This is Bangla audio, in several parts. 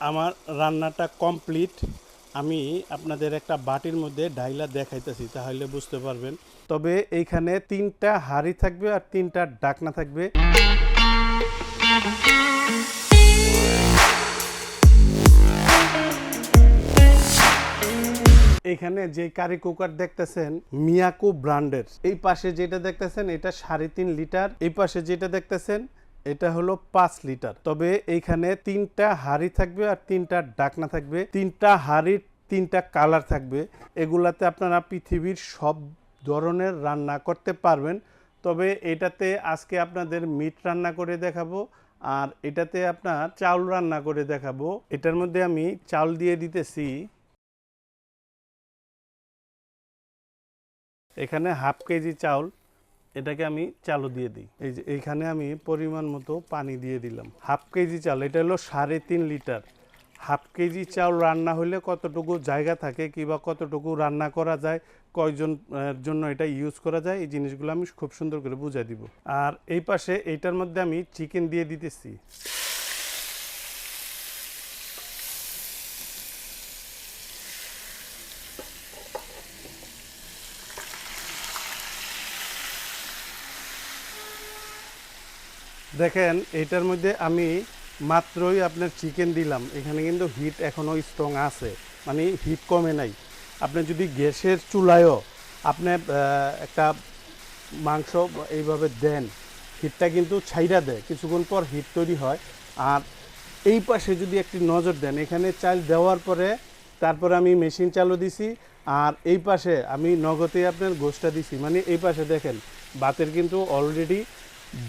আমার রান্নাটা কমপ্লিট। আমি আপনাদের একটা বাটির মধ্যে ঢাইলা দেখাইতেছি, তাহলে বুঝতে পারবেন। তবে এইখানে 3টা হাঁড়ি থাকবে আর 3টা ঢাকনা থাকবে। এখানে যে কারি কুকার দেখতেছেন মিয়াকো ব্র্যান্ডের। এই পাশে যেটা দেখতেছেন এটা 3.5 লিটার, এই পাশে যেটা দেখতেছেন এটা হলো 5 লিটার। তবে এইখানে 3টা হাঁড়ি থাকবে আর 3টা ঢাকনা থাকবে। 3টা হাঁড়ির 3টা কালার থাকবে। এগুলাতে আপনারা পৃথিবীর সব ধরনের রান্না করতে পারবেন। তবে এটাতে আজকে আপনাদের মিট রান্না করে দেখাবো, আর এটাতে আপনার চাউল রান্না করে দেখাবো। এটার মধ্যে আমি চাউল দিয়ে দিতেছি, এখানে হাফ কেজি চাউল। এটাকে আমি চালও দিয়ে দিই। এই যে এইখানে আমি পরিমাণ মতো পানি দিয়ে দিলাম। হাফ কেজি চাল, এটা হলো 3.5 লিটার। হাফ কেজি চাউল রান্না হলে কতটুকু জায়গা থাকে কিংবা কতটুকু রান্না করা যায়, কয়জন জন্য এটা ইউজ করা যায়, এই জিনিসগুলো আমি খুব সুন্দর করে বুঝাই দিব। আর এই পাশে এইটার মধ্যে আমি চিকেন দিয়ে দিতেছি। দেখেন এটার মধ্যে আমি মাত্রই আপনার চিকেন দিলাম, এখানে কিন্তু হিট এখনও স্ট্রং আছে, মানে হিট কমে নাই। আপনি যদি গ্যাসের চুলায়ও আপনি একটা মাংস এইভাবে দেন, হিটটা কিন্তু ছাইরা দেয়, কিছুক্ষণ পর হিট তৈরি হয়। আর এই পাশে যদি একটি নজর দেন, এখানে চাল দেওয়ার পরে তারপরে আমি মেশিন চালু দিছি, আর এই পাশে আমি নগদে আপনার গোশটা দিছি। মানে এই পাশে দেখেন ভাতের কিন্তু অলরেডি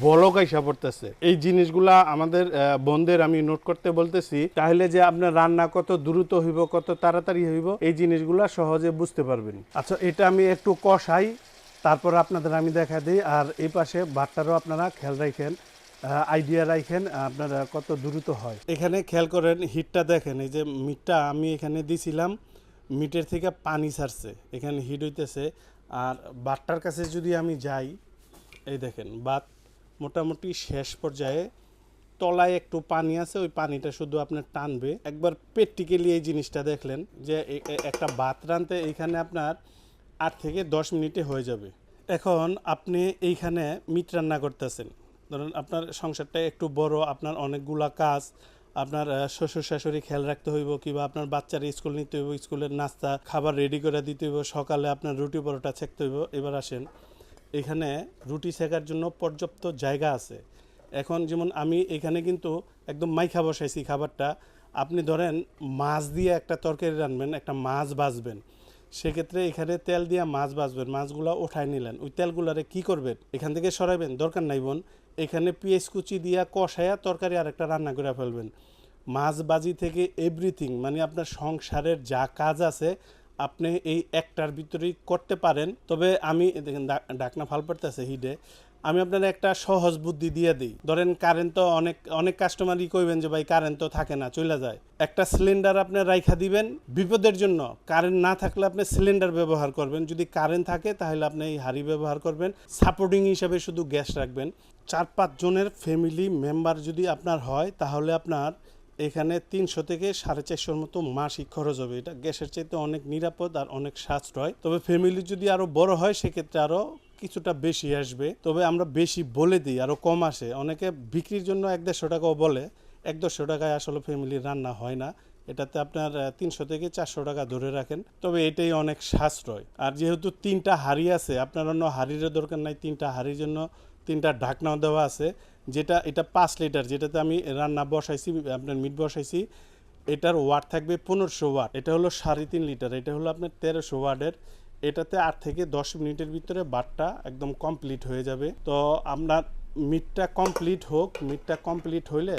বলক আইসা পড়তেছে। এই জিনিসগুলা আমাদের বোনদের আমি নোট করতে বলতেছি, তাহলে যে আপনার রান্না কত দ্রুত হইব, কত তাড়াতাড়ি হইব, এই জিনিসগুলা সহজে বুঝতে পারবেন। আচ্ছা, এটা আমি একটু কষাই, তারপর আপনাদের আমি দেখা দিই। আর এই পাশে ভাতটারও আপনারা খেয়াল রাখেন, আইডিয়া রাখেন আপনারা কত দ্রুত হয়। এখানে খেয়াল করেন হিটটা দেখেন, এই যে মিটটা আমি এখানে দিছিলাম, মিটের থেকে পানি ছাড়ছে, এখানে হিট হইতেছে। আর ভাতটার কাছে যদি আমি যাই, এই দেখেন ভাত মোটামুটি শেষ পর্যায়ে, তলায় একটু পানি আছে, ওই পানিটা শুধু আপনার টানবে। একবার প্র্যাকটিক্যালি এই জিনিসটা দেখলেন যে একটা ভাত রাঁধতে এইখানে আপনার 8 থেকে 10 মিনিটে হয়ে যাবে। এখন আপনি এইখানে মিট রান্না করতেছেন, ধরুন আপনার সংসারটা একটু বড়, আপনার অনেকগুলা কাজ, আপনার শ্বশুর শাশুড়ি খেয়াল রাখতে হইব, কিংবা আপনার বাচ্চার স্কুল নিতে হইব, স্কুলের নাস্তা খাবার রেডি করে দিতে হইব, সকালে আপনার রুটি পরোটা ছেঁকতে হইব। এবার আসেন, এখানে রুটি ছেঁকার জন্য পর্যাপ্ত জায়গা আছে। এখন যেমন আমি এখানে কিন্তু একদম মাইখা বসাইছি খাবারটা। আপনি ধরেন মাছ দিয়ে একটা তরকারি রান্নবেন, একটা মাছ ভাজবেন, সেক্ষেত্রে এখানে তেল দিয়ে মাছ ভাজবেন, মাছগুলো ওঠায় নিলেন, ওই তেলগুলারে কি করবেন, এখান থেকে সরাইবেন, দরকার নাই বোন। এখানে পেঁয়াজ কুচি দিয়া কষায়া তরকারি আরেকটা রান্না করে ফেলবেন। মাছ বাজি থেকে এভরিথিং, মানে আপনার সংসারের যা কাজ আছে আপনি এই একটার ভিতরেই করতে পারেন। তবে আমি দেখেন ডাকনা ফাল পড়তেছে হিডে, আমি আপনার একটা সহজ বুদ্ধি দিয়ে দিই। ধরেন কারেন্ট তো অনেক অনেক কাস্টমারই কইবেন যে ভাই কারেন্ট তো থাকে না, চলে যায়। একটা সিলিন্ডার আপনি রাইখা দিবেন বিপদের জন্য। কারেন্ট না থাকলে আপনি সিলিন্ডার ব্যবহার করবেন, যদি কারেন্ট থাকে তাহলে আপনি এই হাঁড়ি ব্যবহার করবেন। সাপোর্টিং হিসাবে শুধু গ্যাস রাখবেন। 4-5 জনের ফ্যামিলি মেম্বার যদি আপনার হয়, তাহলে আপনার এখানে 300 থেকে 450 মতো মাসিক খরচ হবে। এটা গ্যাসের চাইতে অনেক নিরাপদ আর অনেক সাশ্রয়। তবে ফ্যামিলি যদি আরও বড় হয় সেক্ষেত্রে আরও কিছুটা বেশি আসবে। তবে আমরা বেশি বলে দিই, আরও কম আসে। অনেকে বিক্রির জন্য 100-150 টাকাও বলে, 100-150 টাকায় আসলে ফ্যামিলির রান্না হয় না। এটাতে আপনার 300 থেকে 400 টাকা ধরে রাখেন, তবে এটাই অনেক সাশ্রয়। আর যেহেতু 3টা হাঁড়ি আছে, আপনার অন্য হাঁড়িরও দরকার নাই। 3টা হাঁড়ির জন্য 3টা ঢাকনাও দেওয়া আছে। এটা 5 লিটার, যেটাতে আমি রান্না বসাইছি, আপনার মিট বসাইছি, এটার ওয়াট থাকবে 1500 ওয়াট। এটা হলো 3.5 লিটার, এটা হলো আপনার 1300 ওয়াটের। এটাতে 8 থেকে 10 মিনিটের ভিতরে ভাতটা একদম কমপ্লিট হয়ে যাবে। তো আপনার মিটটা কমপ্লিট হোক, মিটটা কমপ্লিট হইলে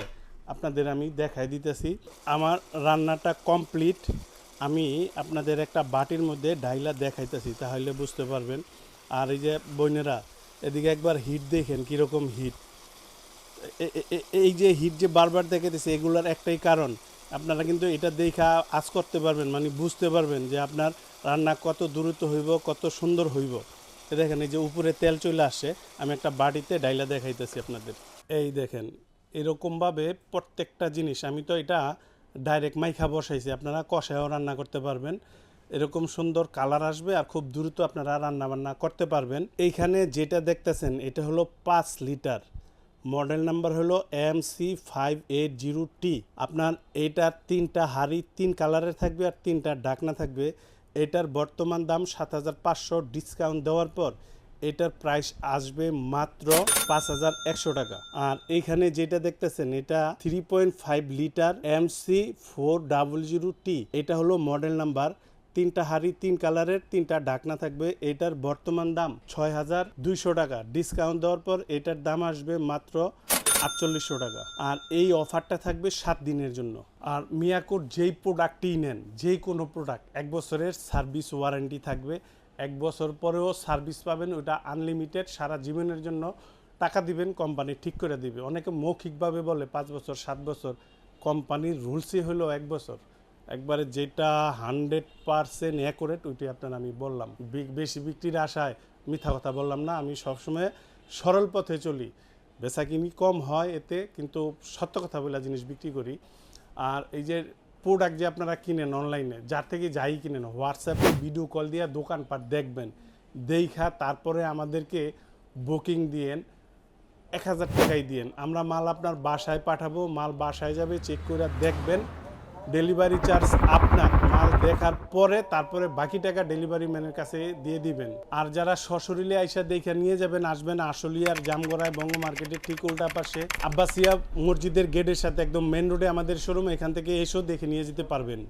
আপনাদের আমি দেখাই দিতেছি। আমার রান্নাটা কমপ্লিট, আমি আপনাদের একটা বাটির মধ্যে ঢাইলা দেখাইতেছি, তাহলে বুঝতে পারবেন। আর এই যে বোনেরা, এদিকে একবার হিট দেখেন কীরকম হিট। এই যে হিট যে বারবার দেখাইতেছে, এগুলার একটাই কারণ, আপনারা কিন্তু এটা দেখা আজ করতে পারবেন, মানে বুঝতে পারবেন যে আপনার রান্না কত দ্রুত হইব, কত সুন্দর হইব। দেখেন এই যে উপরে তেল চলে আসে, আমি একটা বাটিতে ডাইলা দেখাইতেছি আপনাদের। এই দেখেন এরকমভাবে প্রত্যেকটা জিনিস, আমি তো এটা ডাইরেক্ট মাইখা বসাইছি, আপনারা কষায়ও রান্না করতে পারবেন। এরকম সুন্দর কালার আসবে আর খুব দ্রুত আপনারা রান্না বান্না করতে পারবেন। এইখানে যেটা দেখতেছেন এটা হলো 5 লিটার, মডেল নাম্বার হলো MC580T। আপনার এইটার 3টা হাঁড়ি 3 কালারের থাকবে আর 3টা ঢাকনা থাকবে। এটার বর্তমান দাম 7500, ডিসকাউন্ট দেওয়ার পর এটার প্রাইস আসবে মাত্র 5100 টাকা। আর এইখানে যেটা দেখতেছেন এটা 3.5 লিটার MC400T। এটা হলো মডেল নাম্বার, 3টা হাঁড়ি 3 কালারের 3টা ঢাকনা থাকবে। এটার বর্তমান দাম 6200 টাকা, ডিসকাউন্ট দেওয়ার পর এটার দাম আসবে মাত্র 4800 টাকা। আর এই অফারটা থাকবে 7 দিনের জন্য। আর মিয়াকোর যেই প্রোডাক্টই নেন, যেই কোনো প্রোডাক্ট 1 বছরের সার্ভিস ওয়ারেন্টি থাকবে। 1 বছর পরেও সার্ভিস পাবেন, ওটা আনলিমিটেড, সারা জীবনের জন্য টাকা দিবেন, কোম্পানি ঠিক করে দিবে। অনেকে মৌখিকভাবে বলে 5 বছর 7 বছর, কোম্পানির রুলসই হলো 1 বছর। একবারে যেটা 100% অ্যাকুরেট ওইটাই আপনার আমি বললাম। বেশি বিক্রির আশায় মিথ্যা কথা বললাম না। আমি সবসময় সরল পথে চলি, বেচাকিনি কম হয় এতে, কিন্তু সত্য কথা বলে জিনিস বিক্রি করি। আর এই যে প্রোডাক্ট যে আপনারা কিনেন অনলাইনে, যার থেকে যাই কিনেন, হোয়াটসঅ্যাপে ভিডিও কল দিয়ে দোকানপাট দেখবেন, দেখা তারপরে আমাদেরকে বুকিং দিয়েন, 1000 টাকাই দিয়েন, আমরা মাল আপনার বাসায় পাঠাবো। মাল বাসায় যাবে, চেক করে দেখবেন, ডেলিভারি চার্জ আপনার। মাল দেখার পরে তারপরে বাকি টাকা ডেলিভারি ম্যানের কাছে দিয়ে দিবেন। আর যারা সশরীরে আইসা দেখে নিয়ে যাবেন, আসবেন আশুলিয়ার জামগড়ায় বঙ্গ মার্কেটের ঠিক উল্টা পাশে আব্বাসিয়া মসজিদের গেটের সাথে একদম মেন রোডে আমাদের শোরুম। এখান থেকে এসেও দেখে নিয়ে যেতে পারবেন।